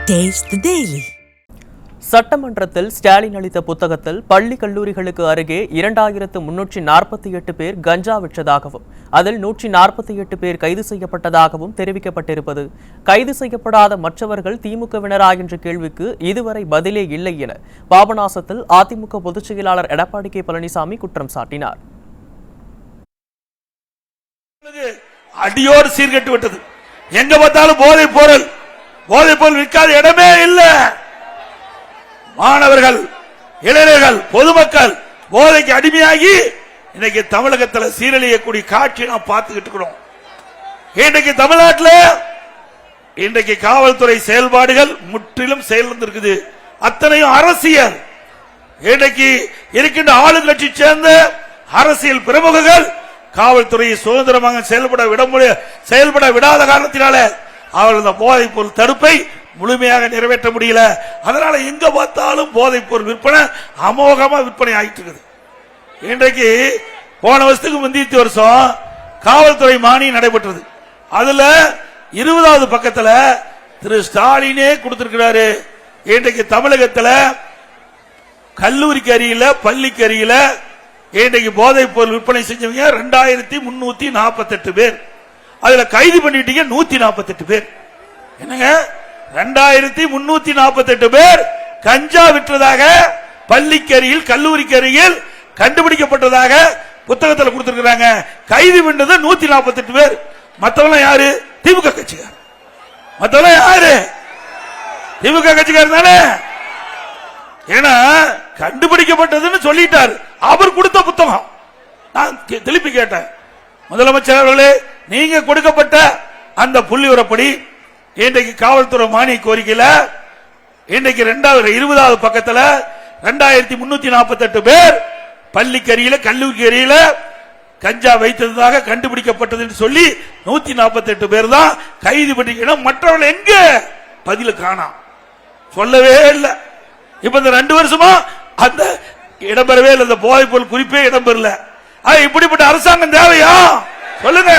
Taste the Daily. சட்டமன்றத்தில் ஸ்டாலின் அளித்த புத்தகத்தில் பள்ளி கல்லூரிகளுக்கு அருகே 2348 பேர் கஞ்சா விற்றதாகவும் அதில் 148 பேர் கைது செய்யப்பட்டதாகவும் தெரிவிக்கப்பட்டிருப்பது கைது செய்யப்படாத மற்றவர்கள் திமுகவினரா என்ற கேள்விக்கு இதுவரை பதிலே இல்லை என பாபநாசத்தில் அதிமுக பொதுச் செயலாளர் எடப்பாடி கே பழனிசாமி குற்றம் சாட்டினார். அடியோடு சீர்கெட்டு விட்டது. எங்க பார்த்தாலும் போதைப் பொருள் விற்காத இடமே இல்லை. மாணவர்கள், இளைஞர்கள், பொதுமக்கள் போதைக்கு அடிமையாகி இன்னைக்கு தமிழகத்தில் சீரழியக்கூடிய காட்சி நாம் பார்த்துக்கிட்டு இருக்கிறோம். இன்றைக்கு தமிழ்நாட்டில் இன்றைக்கு காவல்துறை செயல்பாடுகள் முற்றிலும் செயலிழந்திருக்குது. அத்தனையும் அரசியல். இன்றைக்கு இருக்கின்ற ஆளுங்கட்சி சேர்ந்த அரசியல் பிரமுகர்கள் காவல்துறையை சுதந்திரமாக செயல்பட விடாத காரணத்தினால அவர்கள் இந்த போதைப் பொருள் தடுப்பை முழுமையாக நிறைவேற்ற முடியல. அதனால எங்க பார்த்தாலும் போதைப் பொருள் விற்பனை அமோகமா விற்பனை ஆகிட்டு இருக்குது. இன்றைக்கு போன வருஷத்துக்கு முந்தைய வருஷம் காவல்துறை மானியம் நடைபெற்றது. அதுல 20வது பக்கத்துல திரு ஸ்டாலினே கொடுத்திருக்கிறாரு. இன்றைக்கு தமிழகத்தில் கல்லூரிக்கு அருகில, பள்ளிக்கு அருகில இன்றைக்கு போதைப் பொருள் விற்பனை செஞ்சவங்க 2348 பேர். அதுல கைது பண்ணிட்டீங்க 148 பேர். என்னங்க 2348 பேர் கஞ்சா விற்றதாக பள்ளிக்கு அருகில், கல்லூரிக்கு அருகில் கண்டுபிடிக்கப்பட்டதாக புத்தகத்தில் கொடுத்திருக்கிறாங்க. கைது பண்ணது 148 பேர். மத்தவங்க யாரு? திமுக கட்சிக்கார். மத்தவங்க யாரு? திமுக கட்சிக்கார் தானே. ஏன்னா கண்டுபிடிக்கப்பட்டதுன்னு சொல்லிட்டார். அவர் கொடுத்த புத்தகம். நான் திருப்பி கேட்டேன், முதலமைச்சர் அவர்களே, நீங்க கொடுக்கப்பட்ட அந்த புள்ளி உரப்படி இன்றைக்கு காவல்துறை மானிய கோரிக்கையில இன்றைக்கு 20வது பக்கத்தில் 2348 பேர் பள்ளிக்கு அருகில, கல்லூரிக்கு அருகில கஞ்சா வைத்ததாக கண்டுபிடிக்கப்பட்டது என்று சொல்லி 148 பேர் தான் கைது பண்ணிக்கணும். மற்றவர்கள் எங்க பதில காணோம், சொல்லவே இல்லை. இப்ப இந்த 2 வருஷமா அந்த இடம்பெறவே இல்லை. இந்த போதைப் பொருள் குறிப்பே இடம்பெறல. இப்படிப்பட்ட அரசாங்கம் தேவையா? சொல்லுங்க.